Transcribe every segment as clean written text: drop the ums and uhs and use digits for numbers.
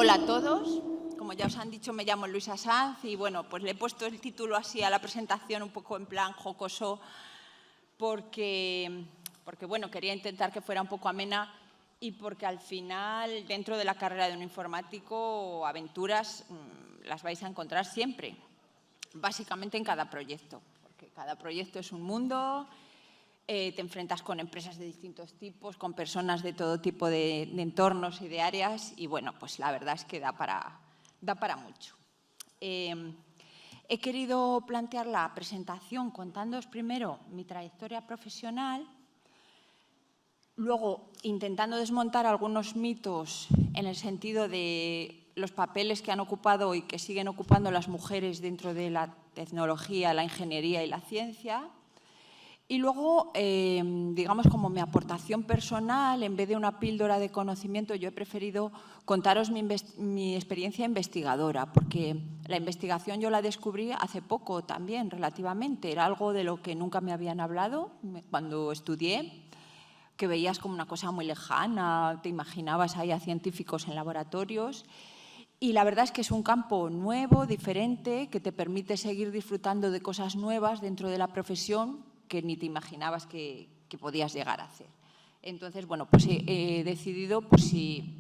Hola a todos. Como ya os han dicho, me llamo Luisa Sanz y bueno, pues le he puesto el título así a la presentación un poco en plan jocoso porque bueno, quería intentar que fuera un poco amena y porque al final, dentro de la carrera de un informático, aventuras las vais a encontrar siempre, básicamente en cada proyecto, porque cada proyecto es un mundo. Te enfrentas con empresas de distintos tipos, con personas de todo tipo de entornos y de áreas y, bueno, pues la verdad es que da para mucho. He querido plantear la presentación contándoos primero mi trayectoria profesional, luego intentando desmontar algunos mitos en el sentido de los papeles que han ocupado y que siguen ocupando las mujeres dentro de la tecnología, la ingeniería y la ciencia. Y luego, digamos, como mi aportación personal, en vez de una píldora de conocimiento, yo he preferido contaros mi experiencia investigadora, porque la investigación yo la descubrí hace poco también, relativamente. Era algo de lo que nunca me habían hablado cuando estudié, que veías como una cosa muy lejana, te imaginabas ahí a científicos en laboratorios. Y la verdad es que es un campo nuevo, diferente, que te permite seguir disfrutando de cosas nuevas dentro de la profesión que ni te imaginabas que podías llegar a hacer. Entonces, bueno, pues he decidido, por si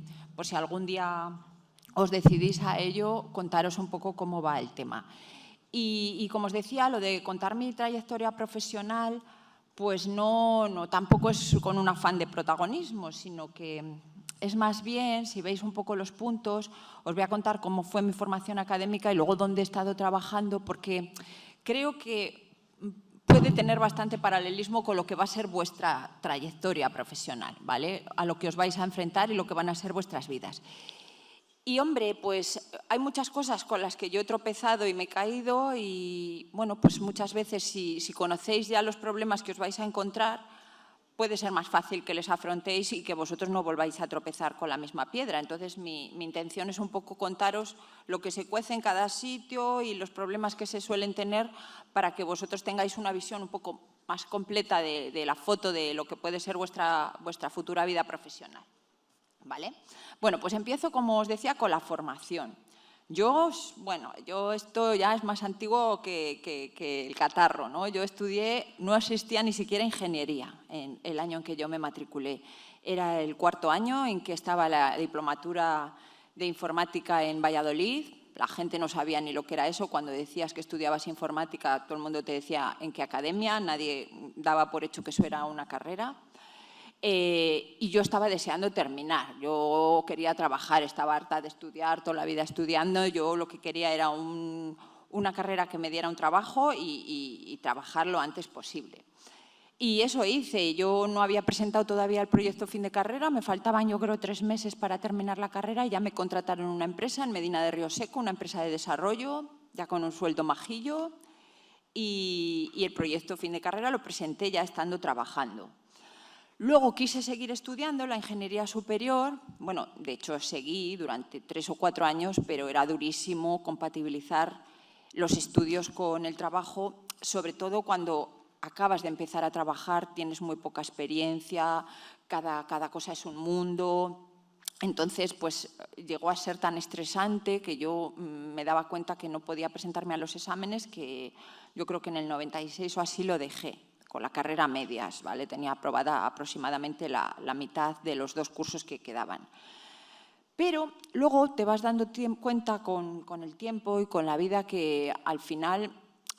algún día os decidís a ello, contaros un poco cómo va el tema. Y como os decía, lo de contar mi trayectoria profesional, pues no tampoco es con un afán de protagonismo, sino que es más bien, si veis un poco los puntos, os voy a contar cómo fue mi formación académica y luego dónde he estado trabajando, porque creo que puede tener bastante paralelismo con lo que va a ser vuestra trayectoria profesional, ¿vale? A lo que os vais a enfrentar y lo que van a ser vuestras vidas. Y, hombre, pues hay muchas cosas con las que yo he tropezado y me he caído y, bueno, pues muchas veces si conocéis ya los problemas que os vais a encontrar, puede ser más fácil que les afrontéis y que vosotros no volváis a tropezar con la misma piedra. Entonces, mi intención es un poco contaros lo que se cuece en cada sitio y los problemas que se suelen tener para que vosotros tengáis una visión un poco más completa de la foto de lo que puede ser vuestra futura vida profesional. ¿Vale? Bueno, pues empiezo, como os decía, con la formación. Yo esto ya es más antiguo que el catarro, ¿no? Yo estudié, no existía ni siquiera ingeniería en el año en que yo me matriculé. Era el cuarto año en que estaba la diplomatura de informática en Valladolid. La gente no sabía ni lo que era eso. Cuando decías que estudiabas informática, todo el mundo te decía en qué academia, nadie daba por hecho que eso era una carrera. Y yo estaba deseando terminar, yo quería trabajar, estaba harta de estudiar, toda la vida estudiando, yo lo que quería era una carrera que me diera un trabajo y trabajar lo antes posible. Y eso hice, yo no había presentado todavía el proyecto fin de carrera, me faltaban yo creo 3 meses para terminar la carrera y ya me contrataron en una empresa en Medina de Río Seco, una empresa de desarrollo, ya con un sueldo majillo, y el proyecto fin de carrera lo presenté ya estando trabajando. Luego quise seguir estudiando la ingeniería superior. Bueno, de hecho seguí durante 3 o 4 años, pero era durísimo compatibilizar los estudios con el trabajo, sobre todo cuando acabas de empezar a trabajar, tienes muy poca experiencia, cada cosa es un mundo. Entonces, pues llegó a ser tan estresante que yo me daba cuenta que no podía presentarme a los exámenes, que yo creo que en el 96 o así lo dejé, con la carrera a medias, ¿vale? Tenía aprobada aproximadamente la mitad de los 2 cursos que quedaban. Pero luego te vas dando cuenta con el tiempo y con la vida que al final,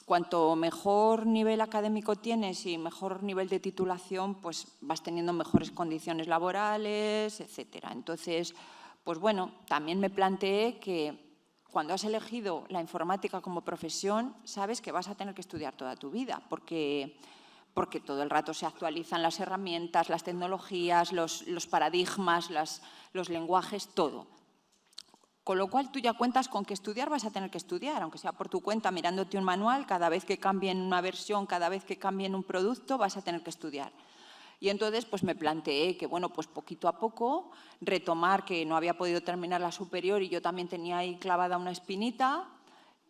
cuanto mejor nivel académico tienes y mejor nivel de titulación, pues vas teniendo mejores condiciones laborales, etcétera. Entonces, pues bueno, también me planteé que cuando has elegido la informática como profesión, sabes que vas a tener que estudiar toda tu vida, porque todo el rato se actualizan las herramientas, las tecnologías, los paradigmas, los lenguajes, todo. Con lo cual, tú ya cuentas con que estudiar vas a tener que estudiar, aunque sea por tu cuenta, mirándote un manual, cada vez que cambien una versión, cada vez que cambien un producto, vas a tener que estudiar. Y entonces, pues me planteé que, bueno, pues poquito a poco, retomar, que no había podido terminar la superior y yo también tenía ahí clavada una espinita,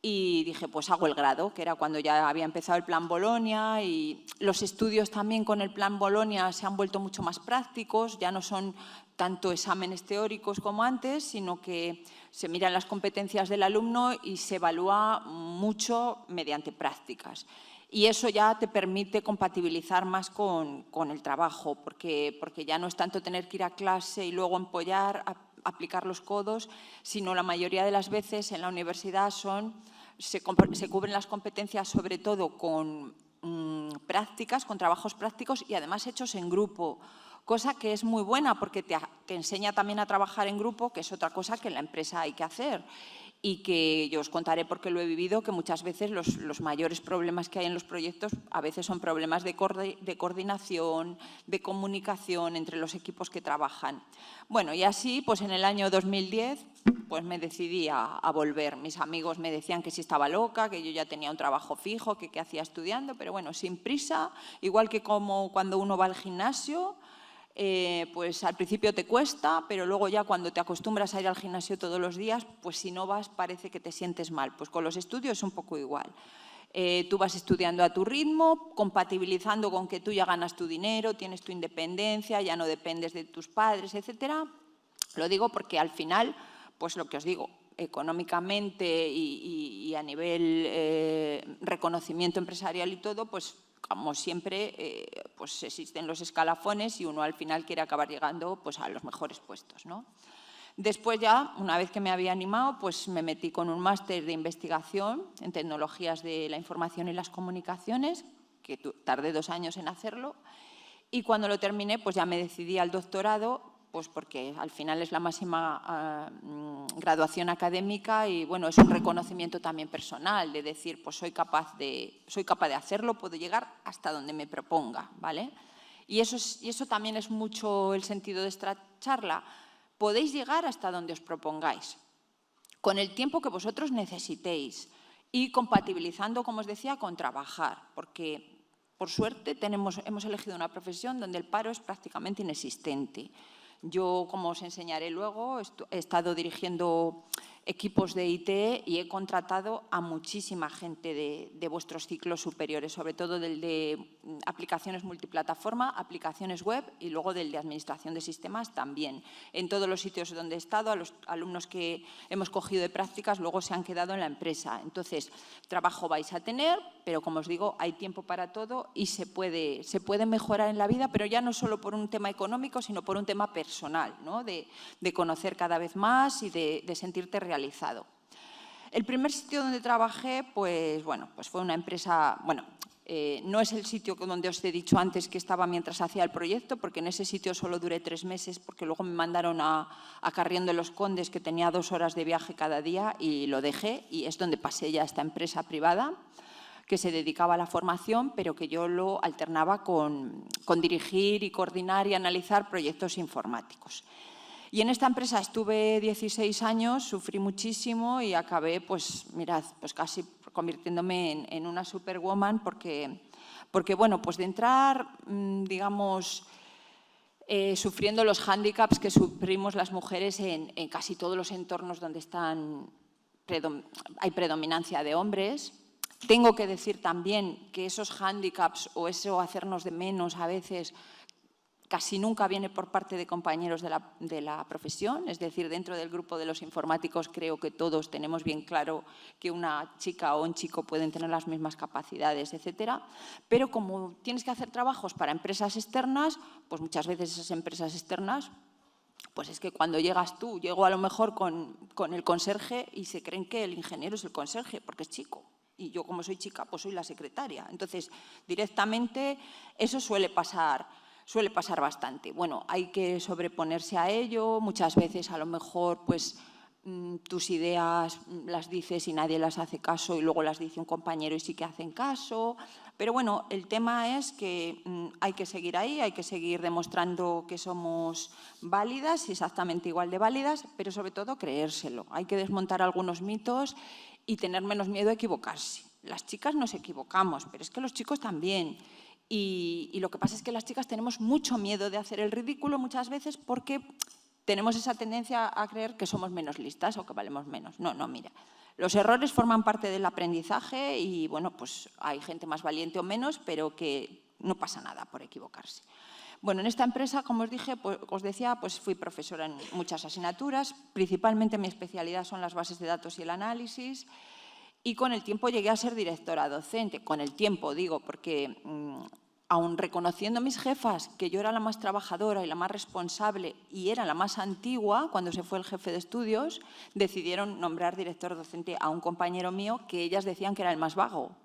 y dije, pues hago el grado, que era cuando ya había empezado el Plan Bolonia, y los estudios también con el Plan Bolonia se han vuelto mucho más prácticos, ya no son tanto exámenes teóricos como antes, sino que se miran las competencias del alumno y se evalúa mucho mediante prácticas. Y eso ya te permite compatibilizar más con el trabajo, porque ya no es tanto tener que ir a clase y luego empollar, aplicar los codos, sino la mayoría de las veces en la universidad se cubren las competencias sobre todo con prácticas, con trabajos prácticos y además hechos en grupo, cosa que es muy buena porque te enseña también a trabajar en grupo, que es otra cosa que en la empresa hay que hacer. Y que yo os contaré porque lo he vivido, que muchas veces los mayores problemas que hay en los proyectos a veces son problemas de coordinación, de comunicación entre los equipos que trabajan. Bueno, y así, pues en el año 2010, pues me decidí a volver. Mis amigos me decían que si estaba loca, que yo ya tenía un trabajo fijo, que qué hacía estudiando, pero bueno, sin prisa, igual que como cuando uno va al gimnasio. Pues al principio te cuesta, pero luego ya cuando te acostumbras a ir al gimnasio todos los días, pues si no vas parece que te sientes mal. Pues con los estudios es un poco igual. Tú vas estudiando a tu ritmo, compatibilizando con que tú ya ganas tu dinero, tienes tu independencia, ya no dependes de tus padres, etcétera. Lo digo porque al final, pues lo que os digo, económicamente y a nivel reconocimiento empresarial y todo, pues como siempre, pues existen los escalafones y uno al final quiere acabar llegando pues, a los mejores puestos, ¿no? Después ya, una vez que me había animado, pues me metí con un máster de investigación en tecnologías de la información y las comunicaciones, que tardé 2 años en hacerlo, y cuando lo terminé, pues ya me decidí al doctorado, pues porque al final es la máxima graduación académica y bueno, es un reconocimiento también personal de decir, pues soy capaz de hacerlo, puedo llegar hasta donde me proponga, ¿vale? Y eso también es mucho el sentido de esta charla. Podéis llegar hasta donde os propongáis, con el tiempo que vosotros necesitéis y compatibilizando, como os decía, con trabajar, porque por suerte hemos elegido una profesión donde el paro es prácticamente inexistente. Yo, como os enseñaré luego, he estado dirigiendo equipos de IT y he contratado a muchísima gente de vuestros ciclos superiores, sobre todo del de aplicaciones multiplataforma, aplicaciones web y luego del de administración de sistemas también. En todos los sitios donde he estado, a los alumnos que hemos cogido de prácticas luego se han quedado en la empresa. Entonces, trabajo vais a tener, pero como os digo, hay tiempo para todo y se puede mejorar en la vida, pero ya no solo por un tema económico, sino por un tema personal, ¿no? de conocer cada vez más y de sentirte realizado. El primer sitio donde trabajé, pues fue una empresa, no es el sitio donde os he dicho antes que estaba mientras hacía el proyecto, porque en ese sitio solo duré 3 meses, porque luego me mandaron a Carrión de los Condes, que tenía 2 horas de viaje cada día, y lo dejé, y es donde pasé ya a esta empresa privada, que se dedicaba a la formación, pero que yo lo alternaba con dirigir y coordinar y analizar proyectos informáticos. Y en esta empresa estuve 16 años, sufrí muchísimo y acabé, pues mirad, pues casi convirtiéndome en una superwoman porque bueno, pues de entrar, digamos, sufriendo los hándicaps que sufrimos las mujeres en casi todos los entornos donde hay predominancia de hombres. Tengo que decir también que esos hándicaps o eso hacernos de menos a veces casi nunca viene por parte de compañeros de la profesión, es decir, dentro del grupo de los informáticos creo que todos tenemos bien claro que una chica o un chico pueden tener las mismas capacidades, etcétera, pero como tienes que hacer trabajos para empresas externas, pues muchas veces esas empresas externas, pues es que cuando llegas tú, llego a lo mejor con el conserje y se creen que el ingeniero es el conserje porque es chico. Y yo, como soy chica, pues soy la secretaria. Entonces, directamente eso suele pasar bastante. Bueno, hay que sobreponerse a ello. Muchas veces, a lo mejor, pues tus ideas las dices y nadie las hace caso y luego las dice un compañero y sí que hacen caso. Pero bueno, el tema es que hay que seguir ahí, hay que seguir demostrando que somos válidas, exactamente igual de válidas, pero sobre todo creérselo. Hay que desmontar algunos mitos y tener menos miedo a equivocarse. Las chicas nos equivocamos, pero es que los chicos también. Y lo que pasa es que las chicas tenemos mucho miedo de hacer el ridículo muchas veces porque tenemos esa tendencia a creer que somos menos listas o que valemos menos. No, mira. Los errores forman parte del aprendizaje y, bueno, pues hay gente más valiente o menos, pero que no pasa nada por equivocarse. Bueno, en esta empresa, como os dije, pues, os decía, pues fui profesora en muchas asignaturas. Principalmente mi especialidad son las bases de datos y el análisis. Y con el tiempo llegué a ser directora docente. Con el tiempo, digo, porque aun reconociendo mis jefas que yo era la más trabajadora y la más responsable y era la más antigua, cuando se fue el jefe de estudios, decidieron nombrar director docente a un compañero mío que ellas decían que era el más vago.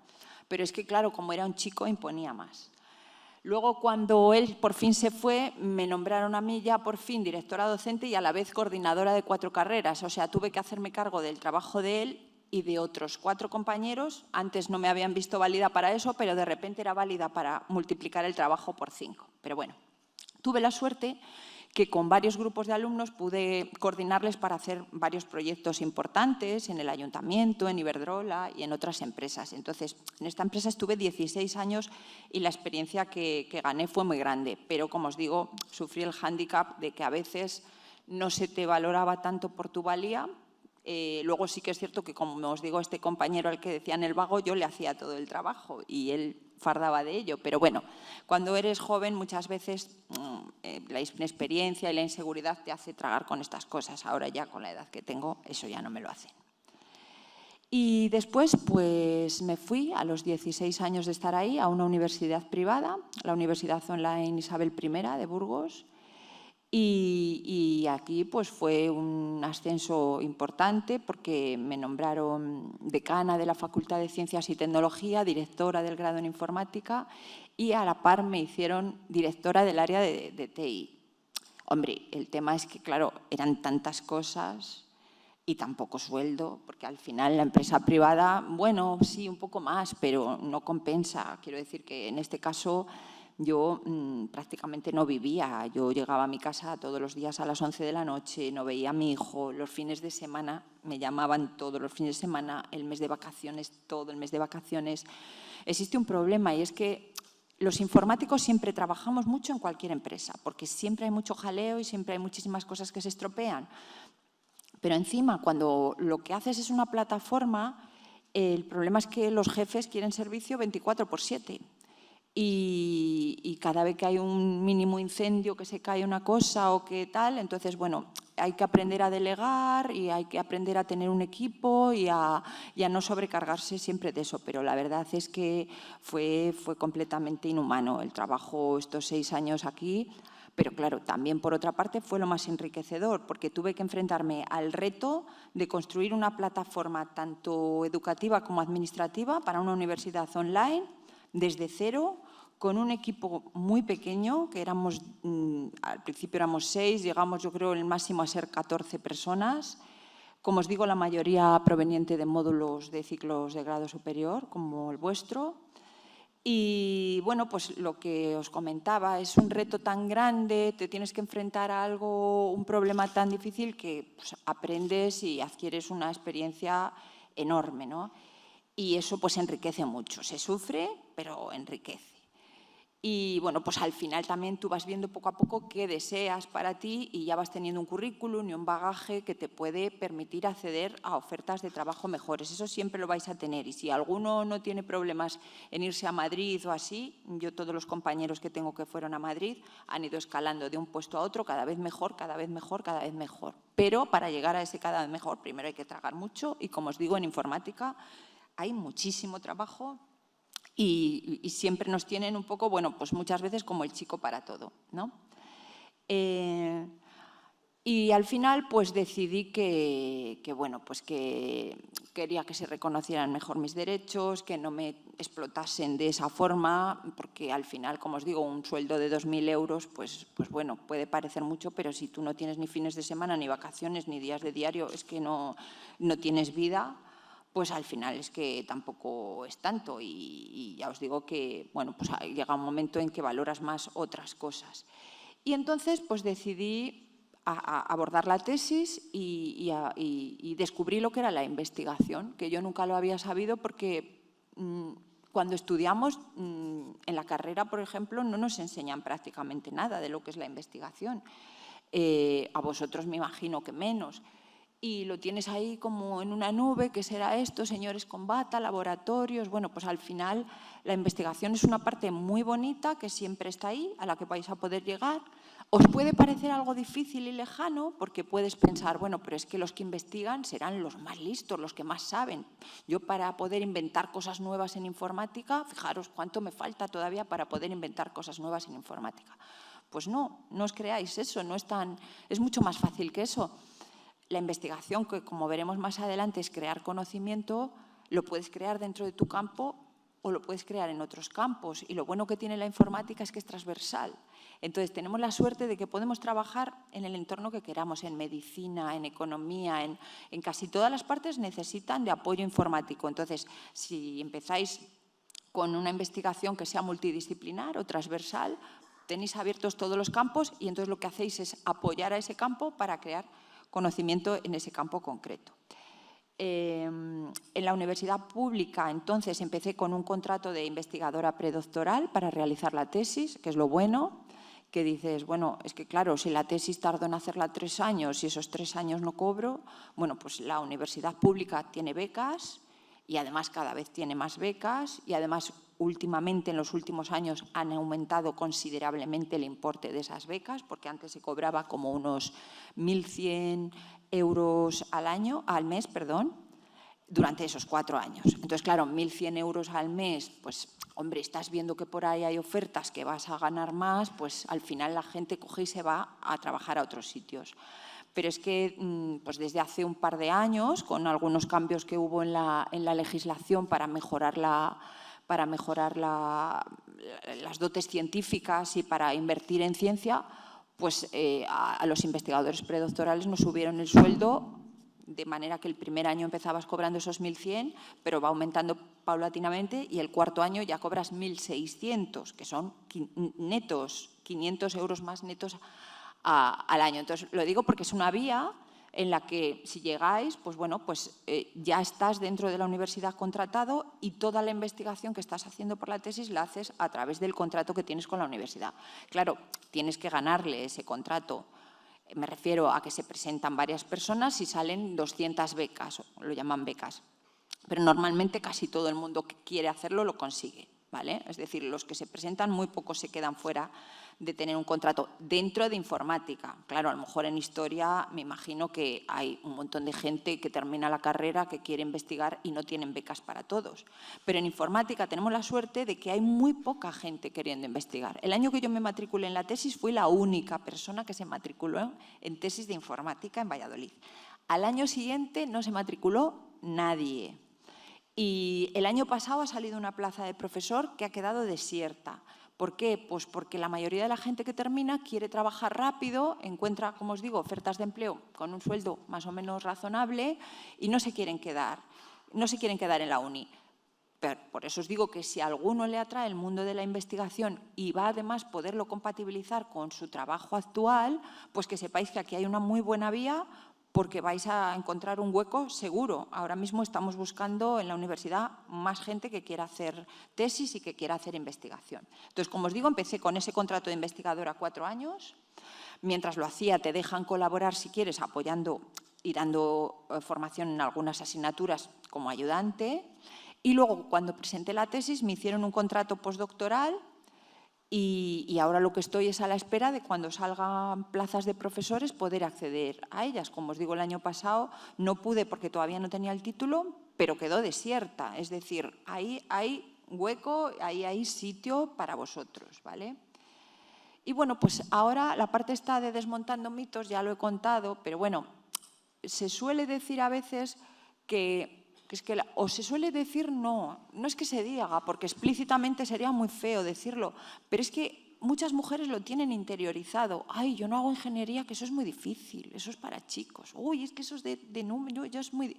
Pero es que, claro, como era un chico, imponía más. Luego, cuando él por fin se fue, me nombraron a mí ya por fin directora docente y a la vez coordinadora de 4 carreras. O sea, tuve que hacerme cargo del trabajo de él y de otros 4 compañeros. Antes no me habían visto válida para eso, pero de repente era válida para multiplicar el trabajo por 5. Pero bueno, tuve la suerte que con varios grupos de alumnos pude coordinarles para hacer varios proyectos importantes en el ayuntamiento, en Iberdrola y en otras empresas. Entonces, en esta empresa estuve 16 años y la experiencia que gané fue muy grande. Pero, como os digo, sufrí el hándicap de que a veces no se te valoraba tanto por tu valía. Luego sí que es cierto que, como os digo, este compañero al que decían el vago, yo le hacía todo el trabajo y él fardaba de ello. Pero bueno, cuando eres joven muchas veces la inexperiencia y la inseguridad te hace tragar con estas cosas. Ahora ya con la edad que tengo, eso ya no me lo hacen. Y después pues me fui a los 16 años de estar ahí a una universidad privada, la Universidad Online Isabel I de Burgos. Y aquí pues fue un ascenso importante porque me nombraron decana de la Facultad de Ciencias y Tecnología, directora del grado en Informática y a la par me hicieron directora del área de TI. Hombre, el tema es que, claro, eran tantas cosas y tan poco sueldo, porque al final la empresa privada, bueno, sí, un poco más, pero no compensa. Quiero decir que en este caso yo prácticamente no vivía. Yo llegaba a mi casa todos los días a las 11 de la noche, no veía a mi hijo. Los fines de semana me llamaban todos los fines de semana, el mes de vacaciones, todo el mes de vacaciones. Existe un problema y es que los informáticos siempre trabajamos mucho en cualquier empresa, porque siempre hay mucho jaleo y siempre hay muchísimas cosas que se estropean. Pero encima, cuando lo que haces es una plataforma, el problema es que los jefes quieren servicio 24/7. Y cada vez que hay un mínimo incendio, que se cae una cosa o que tal, entonces, bueno, hay que aprender a delegar y hay que aprender a tener un equipo y a no sobrecargarse siempre de eso. Pero la verdad es que fue completamente inhumano el trabajo estos 6 años aquí. Pero claro, también por otra parte fue lo más enriquecedor, porque tuve que enfrentarme al reto de construir una plataforma tanto educativa como administrativa para una universidad online desde cero, con un equipo muy pequeño, que éramos, al principio éramos 6, llegamos yo creo el máximo a ser 14 personas. Como os digo, la mayoría proveniente de módulos de ciclos de grado superior, como el vuestro. Y bueno, pues lo que os comentaba, es un reto tan grande, te tienes que enfrentar a algo, un problema tan difícil que pues, aprendes y adquieres una experiencia enorme, ¿no? Y eso pues enriquece mucho, se sufre, pero enriquece. Y bueno, pues al final también tú vas viendo poco a poco qué deseas para ti y ya vas teniendo un currículum y un bagaje que te puede permitir acceder a ofertas de trabajo mejores. Eso siempre lo vais a tener y si alguno no tiene problemas en irse a Madrid o así, yo todos los compañeros que tengo que fueron a Madrid han ido escalando de un puesto a otro cada vez mejor, cada vez mejor, cada vez mejor. Pero para llegar a ese cada vez mejor, primero hay que tragar mucho y como os digo, en informática hay muchísimo trabajo. Y siempre nos tienen un poco, bueno, pues muchas veces como el chico para todo, ¿no? Y al final pues decidí que bueno, pues que quería que se reconocieran mejor mis derechos, que no me explotasen de esa forma, porque al final, como os digo, un sueldo de 2.000 euros, pues bueno, puede parecer mucho, pero si tú no tienes ni fines de semana, ni vacaciones, ni días de diario, es que no tienes vida, pues al final es que tampoco es tanto y ya os digo que, bueno, pues llega un momento en que valoras más otras cosas. Y entonces pues decidí abordar la tesis y descubrí lo que era la investigación, que yo nunca lo había sabido porque cuando estudiamos en la carrera, por ejemplo, no nos enseñan prácticamente nada de lo que es la investigación. A vosotros me imagino que menos. y lo tienes ahí como en una nube, ¿qué será esto? Señores con bata, laboratorios. Bueno, pues al final la investigación es una parte muy bonita que siempre está ahí, a la que vais a poder llegar. Os puede parecer algo difícil y lejano porque puedes pensar, bueno, pero es que los que investigan serán los más listos, los que más saben. Yo para poder inventar cosas nuevas en informática, fijaros cuánto me falta todavía para poder inventar cosas nuevas en informática. Pues no, no os creáis eso, es mucho más fácil que eso. La investigación, que como veremos más adelante es crear conocimiento, lo puedes crear dentro de tu campo o lo puedes crear en otros campos. Y lo bueno que tiene la informática es que es transversal. Entonces, tenemos la suerte de que podemos trabajar en el entorno que queramos, en medicina, en economía, en casi todas las partes necesitan de apoyo informático. Entonces, si empezáis con una investigación que sea multidisciplinar o transversal, tenéis abiertos todos los campos y entonces lo que hacéis es apoyar a ese campo para crear conocimiento en ese campo concreto. En la universidad pública, entonces, empecé con un contrato de investigadora predoctoral para realizar la tesis, que es lo bueno, que dices, bueno, es que claro, si la tesis tardó en hacerla 3 años y esos 3 años no cobro, bueno, pues la universidad pública tiene becas y además cada vez tiene más becas y además últimamente, en los últimos años, han aumentado considerablemente el importe de esas becas, porque antes se cobraba como unos 1.100 euros al mes, durante esos 4 años. Entonces, claro, 1.100 euros al mes, pues, hombre, estás viendo que por ahí hay ofertas que vas a ganar más, pues al final la gente coge y se va a trabajar a otros sitios. Pero es que pues desde hace un par de años, con algunos cambios que hubo en la legislación para mejorar las dotes científicas y para invertir en ciencia, pues a los investigadores predoctorales nos subieron el sueldo, de manera que el primer año empezabas cobrando esos 1.100, pero va aumentando paulatinamente y el cuarto año ya cobras 1.600, que son netos, 500 euros más netos al año. Entonces, lo digo porque es una vía en la que si llegáis, pues bueno, pues ya estás dentro de la universidad contratado y toda la investigación que estás haciendo por la tesis la haces a través del contrato que tienes con la universidad. Claro, tienes que ganarle ese contrato. Me refiero a que se presentan varias personas y salen 200 becas, lo llaman becas. Pero normalmente casi todo el mundo que quiere hacerlo lo consigue, ¿vale? Es decir, los que se presentan, muy pocos se quedan fuera de tener un contrato dentro de informática. Claro, a lo mejor en historia me imagino que hay un montón de gente que termina la carrera, que quiere investigar y no tienen becas para todos. Pero en informática tenemos la suerte de que hay muy poca gente queriendo investigar. El año que yo me matriculé en la tesis fui la única persona que se matriculó en tesis de informática en Valladolid. Al año siguiente no se matriculó nadie. Y el año pasado ha salido una plaza de profesor que ha quedado desierta. ¿Por qué? Pues porque la mayoría de la gente que termina quiere trabajar rápido, encuentra, como os digo, ofertas de empleo con un sueldo más o menos razonable y no se quieren quedar en la uni. Pero por eso os digo que si a alguno le atrae el mundo de la investigación y va además poderlo compatibilizar con su trabajo actual, pues que sepáis que aquí hay una muy buena vía, porque vais a encontrar un hueco seguro. Ahora mismo estamos buscando en la universidad más gente que quiera hacer tesis y que quiera hacer investigación. Entonces, como os digo, empecé con ese contrato de investigadora 4 años. Mientras lo hacía, te dejan colaborar, si quieres, apoyando y dando formación en algunas asignaturas como ayudante. Y luego, cuando presenté la tesis, me hicieron un contrato postdoctoral. Y ahora lo que estoy es a la espera de cuando salgan plazas de profesores poder acceder a ellas. Como os digo, el año pasado no pude porque todavía no tenía el título, pero quedó desierta. Es decir, ahí hay hueco, ahí hay sitio para vosotros, ¿vale? Y bueno, pues ahora la parte está de desmontando mitos, ya lo he contado, pero bueno, se suele decir a veces o se suele decir no es que se diga, porque explícitamente sería muy feo decirlo, pero es que muchas mujeres lo tienen interiorizado. Ay, yo no hago ingeniería, que eso es muy difícil, eso es para chicos. Uy, es que eso es de número, yo es muy...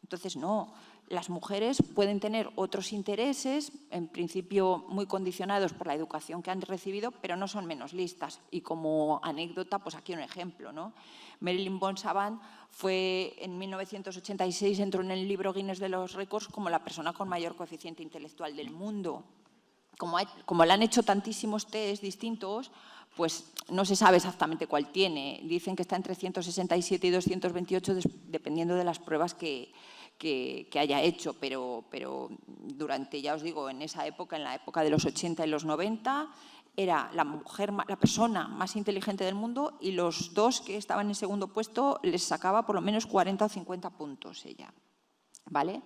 Entonces, no, las mujeres pueden tener otros intereses, en principio muy condicionados por la educación que han recibido, pero no son menos listas. Y como anécdota, pues aquí un ejemplo, ¿no? Marilyn Bonne-Savant fue en 1986, entró en el libro Guinness de los récords como la persona con mayor coeficiente intelectual del mundo. Como le han hecho tantísimos test distintos, pues no se sabe exactamente cuál tiene. Dicen que está entre 167 y 228, dependiendo de las pruebas que haya hecho, pero durante, ya os digo, en esa época, en la época de los 80 y los 90, era la persona más inteligente del mundo, y los dos que estaban en segundo puesto les sacaba por lo menos 40 o 50 puntos ella, ¿vale?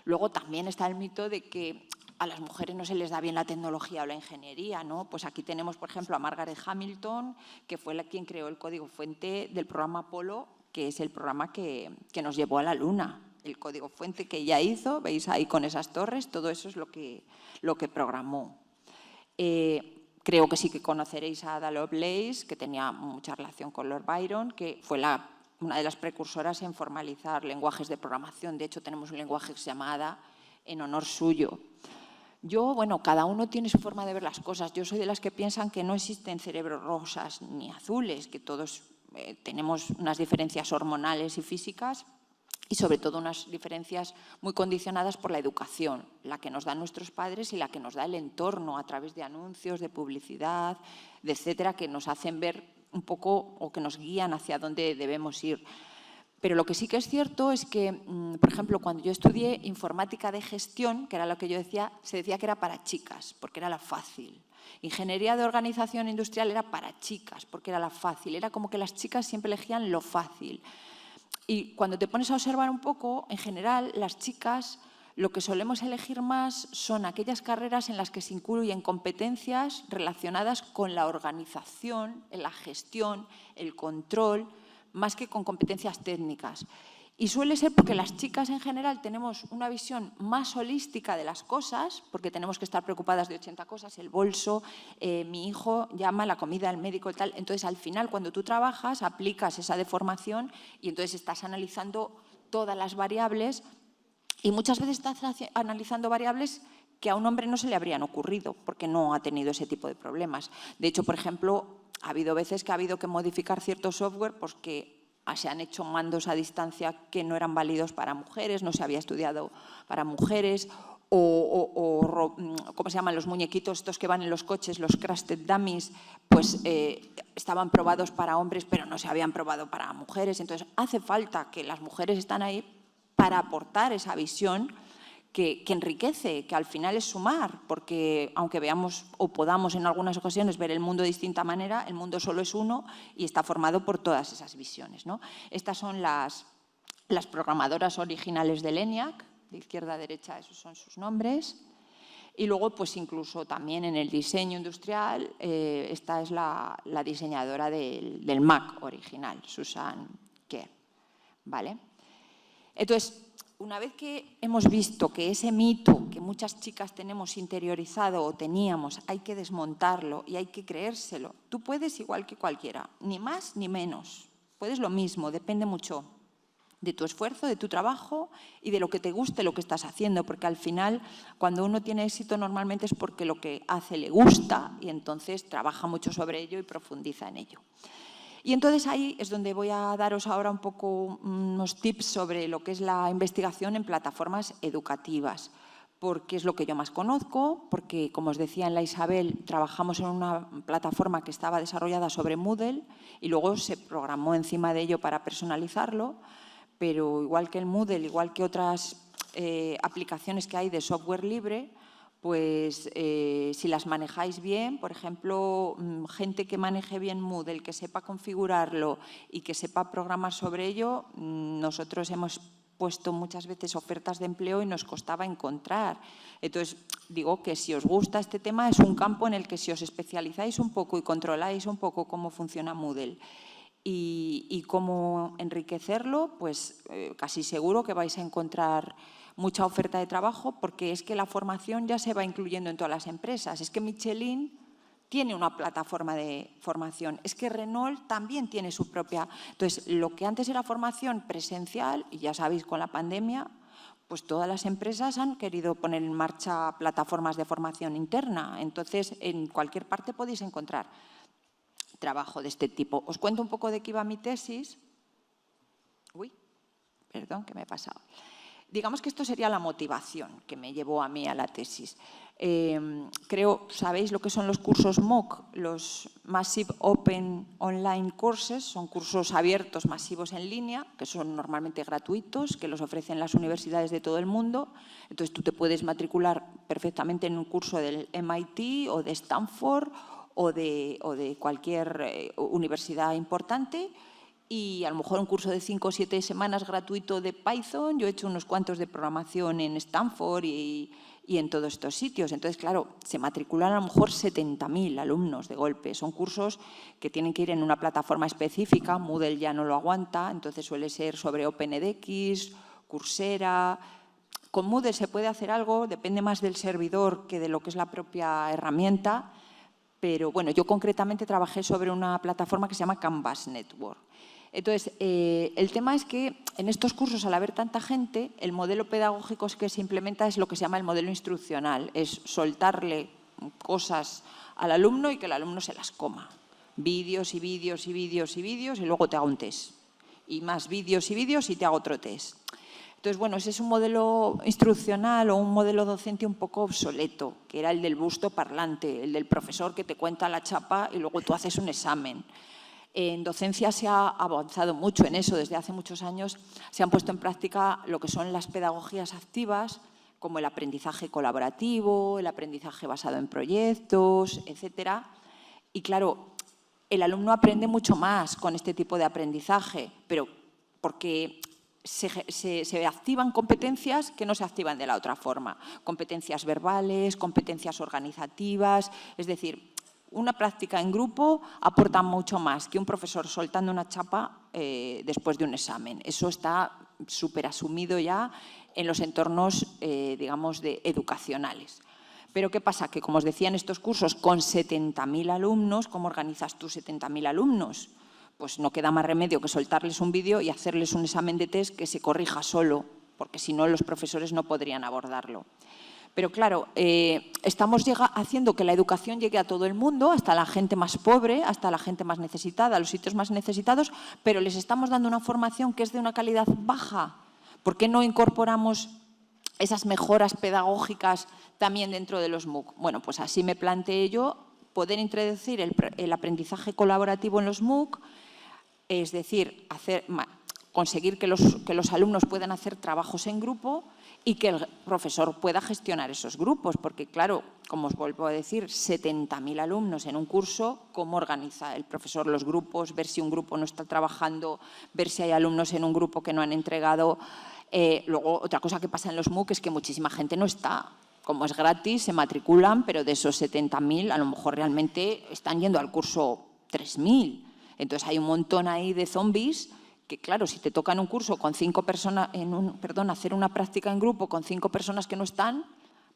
Luego también está el mito de que a las mujeres no se les da bien la tecnología o la ingeniería, ¿no? Pues aquí tenemos, por ejemplo, a Margaret Hamilton, que fue quien creó el código fuente del programa Apolo, que es el programa que nos llevó a la Luna. El código fuente que ella hizo, veis ahí con esas torres, todo eso es lo que programó. Creo que sí que conoceréis a Ada Lovelace, que tenía mucha relación con Lord Byron, que fue una de las precursoras en formalizar lenguajes de programación. De hecho, tenemos un lenguaje que se llama Ada en honor suyo. Bueno, cada uno tiene su forma de ver las cosas. Yo soy de las que piensan que no existen cerebros rosas ni azules, que todos tenemos unas diferencias hormonales y físicas, y sobre todo unas diferencias muy condicionadas por la educación, la que nos dan nuestros padres y la que nos da el entorno a través de anuncios, de publicidad, etcétera, que nos hacen ver un poco o que nos guían hacia dónde debemos ir. Pero lo que sí que es cierto es que, por ejemplo, cuando yo estudié informática de gestión, que era lo que yo decía, se decía que era para chicas, porque era la fácil. Ingeniería de organización industrial era para chicas, porque era la fácil. Era como que las chicas siempre elegían lo fácil. Y cuando te pones a observar un poco, en general, las chicas lo que solemos elegir más son aquellas carreras en las que se incluyen competencias relacionadas con la organización, la gestión, el control, más que con competencias técnicas. Y suele ser porque las chicas en general tenemos una visión más holística de las cosas, porque tenemos que estar preocupadas de 80 cosas, el bolso, mi hijo llama, la comida, el médico y tal. Entonces, al final, cuando tú trabajas, aplicas esa deformación y entonces estás analizando todas las variables, y muchas veces estás analizando variables que a un hombre no se le habrían ocurrido, porque no ha tenido ese tipo de problemas. De hecho, por ejemplo, ha habido veces que ha habido que modificar cierto software porque se han hecho mandos a distancia que no eran válidos para mujeres, no se había estudiado para mujeres, o ¿cómo se llaman los muñequitos estos que van en los coches, los crash test dummies? Pues estaban probados para hombres, pero no se habían probado para mujeres. Entonces, hace falta que las mujeres están ahí para aportar esa visión que enriquece, que al final es sumar, porque aunque veamos o podamos en algunas ocasiones ver el mundo de distinta manera, el mundo solo es uno y está formado por todas esas visiones, ¿no? Estas son las programadoras originales del ENIAC, de izquierda a derecha, esos son sus nombres. Y luego, pues incluso también en el diseño industrial, esta es la diseñadora del Mac original, Susan Kare, ¿vale? Entonces, una vez que hemos visto que ese mito que muchas chicas tenemos interiorizado o teníamos, hay que desmontarlo y hay que creérselo. Tú puedes igual que cualquiera, ni más ni menos. Puedes lo mismo, depende mucho de tu esfuerzo, de tu trabajo y de lo que te guste lo que estás haciendo, porque al final, cuando uno tiene éxito, normalmente es porque lo que hace le gusta y entonces trabaja mucho sobre ello y profundiza en ello. Y entonces ahí es donde voy a daros ahora un poco unos tips sobre lo que es la investigación en plataformas educativas, porque es lo que yo más conozco, porque, como os decía en la Isabel, trabajamos en una plataforma que estaba desarrollada sobre Moodle y luego se programó encima de ello para personalizarlo, pero igual que el Moodle, igual que otras aplicaciones que hay de software libre, pues si las manejáis bien, por ejemplo, gente que maneje bien Moodle, que sepa configurarlo y que sepa programar sobre ello, nosotros hemos puesto muchas veces ofertas de empleo y nos costaba encontrar. Entonces, digo que si os gusta este tema, es un campo en el que si os especializáis un poco y controláis un poco cómo funciona Moodle y cómo enriquecerlo, pues casi seguro que vais a encontrar mucha oferta de trabajo, porque es que la formación ya se va incluyendo en todas las empresas. Es que Michelin tiene una plataforma de formación, es que Renault también tiene su propia. Entonces, lo que antes era formación presencial, y ya sabéis con la pandemia, pues todas las empresas han querido poner en marcha plataformas de formación interna. Entonces, en cualquier parte podéis encontrar trabajo de este tipo. Os cuento un poco de qué iba mi tesis. Uy, perdón, que me he pasado. Digamos que esto sería la motivación que me llevó a mí a la tesis. ¿Sabéis lo que son los cursos MOOC? Los Massive Open Online Courses, son cursos abiertos masivos en línea, que son normalmente gratuitos, que los ofrecen las universidades de todo el mundo. Entonces tú te puedes matricular perfectamente en un curso del MIT o de Stanford o de cualquier universidad importante, y a lo mejor un curso de 5 o 7 semanas gratuito de Python. Yo he hecho unos cuantos de programación en Stanford y en todos estos sitios. Entonces, claro, se matriculan a lo mejor 70.000 alumnos de golpe. Son cursos que tienen que ir en una plataforma específica. Moodle ya no lo aguanta, entonces suele ser sobre OpenEDX, Coursera. Con Moodle se puede hacer algo, depende más del servidor que de lo que es la propia herramienta. Pero bueno, yo concretamente trabajé sobre una plataforma que se llama Canvas Network. Entonces, el tema es que en estos cursos, al haber tanta gente, el modelo pedagógico que se implementa es lo que se llama el modelo instruccional. Es soltarle cosas al alumno y que el alumno se las coma. Vídeos y vídeos y vídeos y vídeos, y luego te hago un test. Y más vídeos y vídeos y te hago otro test. Entonces, bueno, ese es un modelo instruccional o un modelo docente un poco obsoleto, que era el del busto parlante, el del profesor que te cuenta la chapa y luego tú haces un examen. En docencia se ha avanzado mucho en eso. Desde hace muchos años se han puesto en práctica lo que son las pedagogías activas, como el aprendizaje colaborativo, el aprendizaje basado en proyectos, etcétera. Y claro, el alumno aprende mucho más con este tipo de aprendizaje, pero porque se activan competencias que no se activan de la otra forma. Competencias verbales, competencias organizativas, es decir, una práctica en grupo aporta mucho más que un profesor soltando una chapa después de un examen. Eso está súper asumido ya en los entornos, digamos, educacionales. Pero ¿qué pasa? Que, como os decía, en estos cursos con 70.000 alumnos, ¿cómo organizas tú 70.000 alumnos? Pues no queda más remedio que soltarles un vídeo y hacerles un examen de test que se corrija solo, porque si no los profesores no podrían abordarlo. Pero claro, estamos haciendo que la educación llegue a todo el mundo, hasta la gente más pobre, hasta la gente más necesitada, a los sitios más necesitados, pero les estamos dando una formación que es de una calidad baja. ¿Por qué no incorporamos esas mejoras pedagógicas también dentro de los MOOC? Bueno, pues así me planteé yo poder introducir el aprendizaje colaborativo en los MOOC, es decir, conseguir que los alumnos puedan hacer trabajos en grupo y que el profesor pueda gestionar esos grupos, porque claro, como os vuelvo a decir, 70.000 alumnos en un curso, ¿cómo organiza el profesor los grupos? Ver si un grupo no está trabajando, ver si hay alumnos en un grupo que no han entregado. Luego, otra cosa que pasa en los MOOC es que muchísima gente no está. Como es gratis, se matriculan, pero de esos 70.000 a lo mejor realmente están yendo al curso 3.000. Entonces hay un montón ahí de zombies que, claro, si te toca en un curso con 5 personas, hacer una práctica en grupo con 5 personas que no están,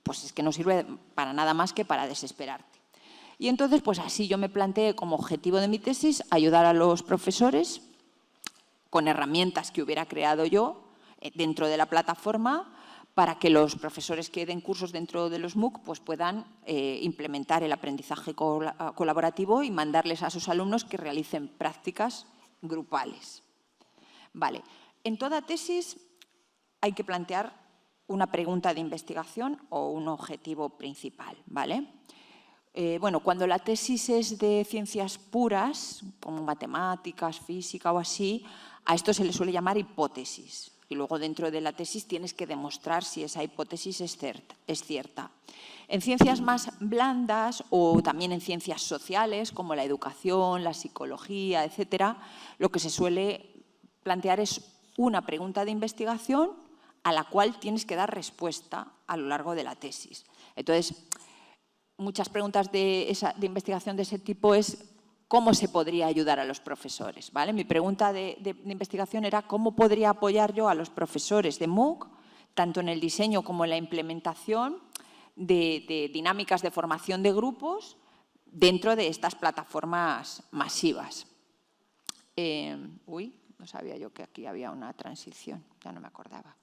pues es que no sirve para nada más que para desesperarte. Y entonces, pues así yo me planteé como objetivo de mi tesis ayudar a los profesores con herramientas que hubiera creado yo dentro de la plataforma para que los profesores que den cursos dentro de los MOOC pues puedan implementar el aprendizaje colaborativo y mandarles a sus alumnos que realicen prácticas grupales. Vale, en toda tesis hay que plantear una pregunta de investigación o un objetivo principal, ¿vale? Bueno, cuando la tesis es de ciencias puras, como matemáticas, física o así, a esto se le suele llamar hipótesis. Y luego dentro de la tesis tienes que demostrar si esa hipótesis es cierta. En ciencias más blandas o también en ciencias sociales, como la educación, la psicología, etcétera, lo que se suele plantear es una pregunta de investigación a la cual tienes que dar respuesta a lo largo de la tesis. Entonces, muchas preguntas de investigación de ese tipo es ¿cómo se podría ayudar a los profesores? ¿Vale? Mi pregunta de investigación era ¿cómo podría apoyar yo a los profesores de MOOC, tanto en el diseño como en la implementación de dinámicas de formación de grupos dentro de estas plataformas masivas? No sabía yo que aquí había una transición, ya no me acordaba.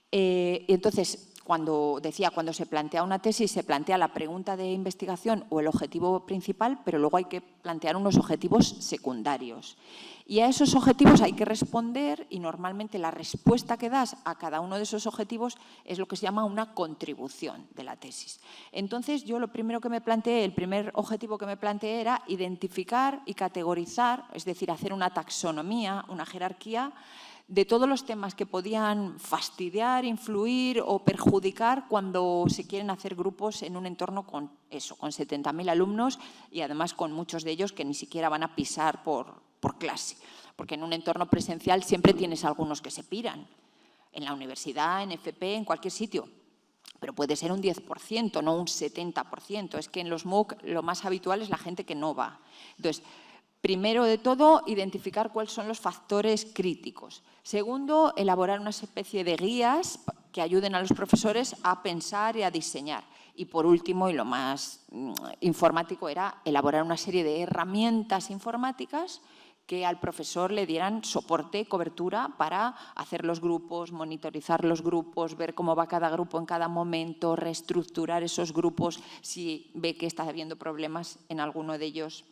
Y entonces, cuando se plantea una tesis, se plantea la pregunta de investigación o el objetivo principal, pero luego hay que plantear unos objetivos secundarios. Y a esos objetivos hay que responder y normalmente la respuesta que das a cada uno de esos objetivos es lo que se llama una contribución de la tesis. Entonces, yo lo primero que me planteé, el primer objetivo que me planteé era identificar y categorizar, es decir, hacer una taxonomía, una jerarquía de todos los temas que podían fastidiar, influir o perjudicar cuando se quieren hacer grupos en un entorno con 70.000 alumnos y además con muchos de ellos que ni siquiera van a pisar por clase. Porque en un entorno presencial siempre tienes algunos que se piran. En la universidad, en FP, en cualquier sitio. Pero puede ser un 10%, no un 70%. Es que en los MOOC lo más habitual es la gente que no va. Entonces, primero de todo, identificar cuáles son los factores críticos. Segundo, elaborar una especie de guías que ayuden a los profesores a pensar y a diseñar. Y por último, y lo más informático, era elaborar una serie de herramientas informáticas que al profesor le dieran soporte, cobertura para hacer los grupos, monitorizar los grupos, ver cómo va cada grupo en cada momento, reestructurar esos grupos si ve que está habiendo problemas en alguno de ellos.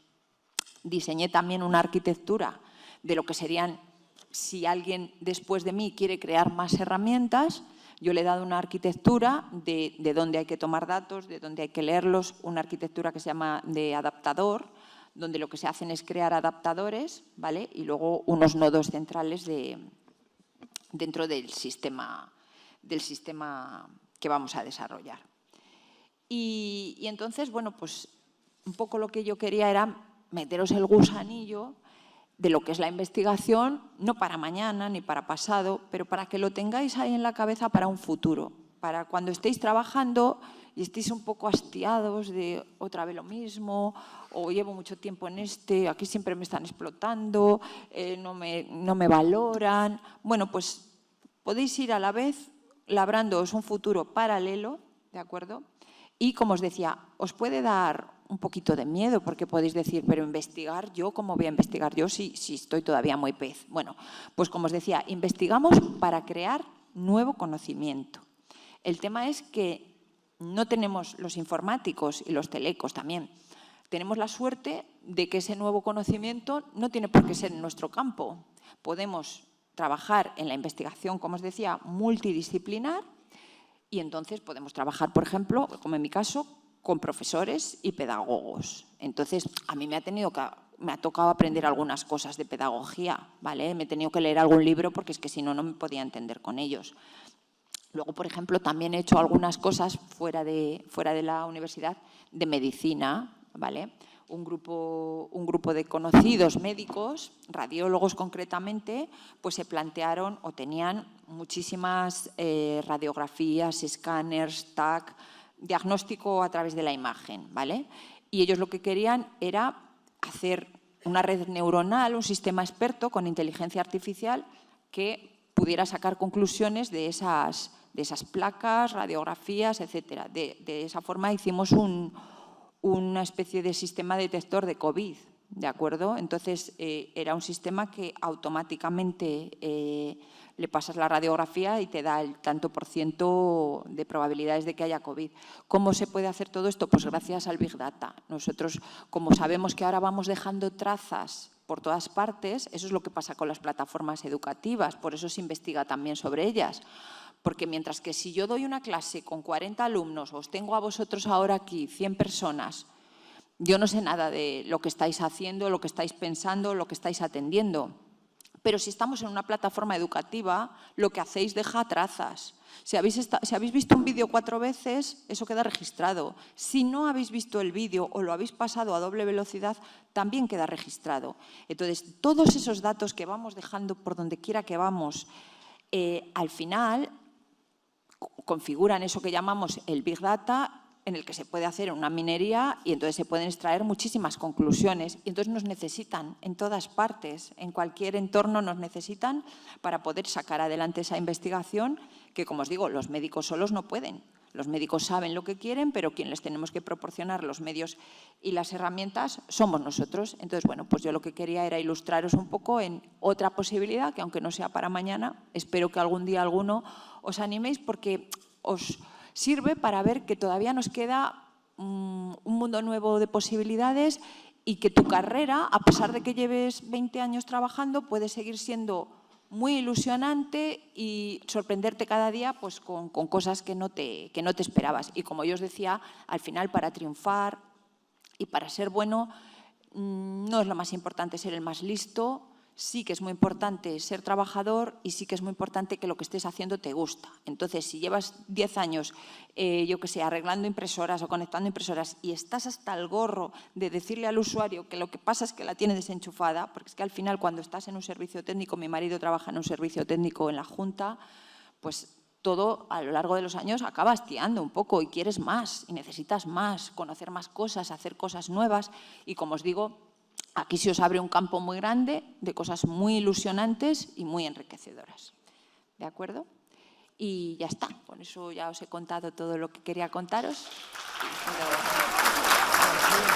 Diseñé también una arquitectura de lo que serían, si alguien después de mí quiere crear más herramientas, yo le he dado una arquitectura de dónde hay que tomar datos, de dónde hay que leerlos, una arquitectura que se llama de adaptador, donde lo que se hacen es crear adaptadores, ¿vale? Y luego unos nodos centrales dentro del sistema que vamos a desarrollar. Y entonces, bueno, pues un poco lo que yo quería era meteros el gusanillo de lo que es la investigación, no para mañana ni para pasado, pero para que lo tengáis ahí en la cabeza para un futuro, para cuando estéis trabajando y estéis un poco hastiados de otra vez lo mismo, o llevo mucho tiempo en aquí siempre me están explotando, no me valoran. Bueno, pues podéis ir a la vez labrándoos un futuro paralelo, ¿de acuerdo? Y como os decía, os puede dar un poquito de miedo porque podéis decir, pero investigar yo, ¿cómo voy a investigar yo si estoy todavía muy pez? Bueno, pues como os decía, investigamos para crear nuevo conocimiento. El tema es que no tenemos los informáticos y los telecos también. Tenemos la suerte de que ese nuevo conocimiento no tiene por qué ser en nuestro campo. Podemos trabajar en la investigación, como os decía, multidisciplinar y entonces podemos trabajar, por ejemplo, como en mi caso, con profesores y pedagogos. Entonces, a mí me ha tocado aprender algunas cosas de pedagogía, ¿vale? Me he tenido que leer algún libro porque es que si no, no me podía entender con ellos. Luego, por ejemplo, también he hecho algunas cosas fuera de la universidad de medicina, ¿vale? Un grupo de conocidos médicos, radiólogos concretamente, pues se plantearon o tenían muchísimas radiografías, escáneres, TAC, diagnóstico a través de la imagen, ¿vale? Y ellos lo que querían era hacer una red neuronal, un sistema experto con inteligencia artificial que pudiera sacar conclusiones de esas placas, radiografías, etcétera. De esa forma hicimos una especie de sistema detector de COVID, ¿de acuerdo? Entonces, era un sistema que automáticamente le pasas la radiografía y te da el tanto por ciento de probabilidades de que haya COVID. ¿Cómo se puede hacer todo esto? Pues gracias al Big Data. Nosotros, como sabemos que ahora vamos dejando trazas por todas partes, eso es lo que pasa con las plataformas educativas, por eso se investiga también sobre ellas. Porque mientras que si yo doy una clase con 40 alumnos, os tengo a vosotros ahora aquí 100 personas, yo no sé nada de lo que estáis haciendo, lo que estáis pensando, lo que estáis atendiendo. Pero si estamos en una plataforma educativa, lo que hacéis deja trazas. Si habéis visto un vídeo 4 veces, eso queda registrado. Si no habéis visto el vídeo o lo habéis pasado a doble velocidad, también queda registrado. Entonces, todos esos datos que vamos dejando por donde quiera que vamos, al final configuran eso que llamamos el Big Data, en el que se puede hacer una minería y entonces se pueden extraer muchísimas conclusiones. Y entonces nos necesitan en todas partes, en cualquier entorno nos necesitan para poder sacar adelante esa investigación que, como os digo, los médicos solos no pueden. Los médicos saben lo que quieren, pero quien les tenemos que proporcionar los medios y las herramientas somos nosotros. Entonces, bueno, pues yo lo que quería era ilustraros un poco en otra posibilidad, que aunque no sea para mañana, espero que algún día alguno os animéis, porque os sirve para ver que todavía nos queda un mundo nuevo de posibilidades y que tu carrera, a pesar de que lleves 20 años trabajando, puede seguir siendo muy ilusionante y sorprenderte cada día pues, con cosas que no te esperabas. Y como yo os decía, al final para triunfar y para ser bueno no es lo más importante ser el más listo. Sí que es muy importante ser trabajador y sí que es muy importante que lo que estés haciendo te gusta. Entonces, si llevas 10 años, yo qué sé, arreglando impresoras o conectando impresoras y estás hasta el gorro de decirle al usuario que lo que pasa es que la tiene desenchufada, porque es que al final cuando estás en un servicio técnico, mi marido trabaja en un servicio técnico en la Junta, pues todo a lo largo de los años acaba hastiando un poco y quieres más y necesitas más, conocer más cosas, hacer cosas nuevas y como os digo, aquí se os abre un campo muy grande de cosas muy ilusionantes y muy enriquecedoras. ¿De acuerdo? Y ya está. Con eso ya os he contado todo lo que quería contaros. Pero...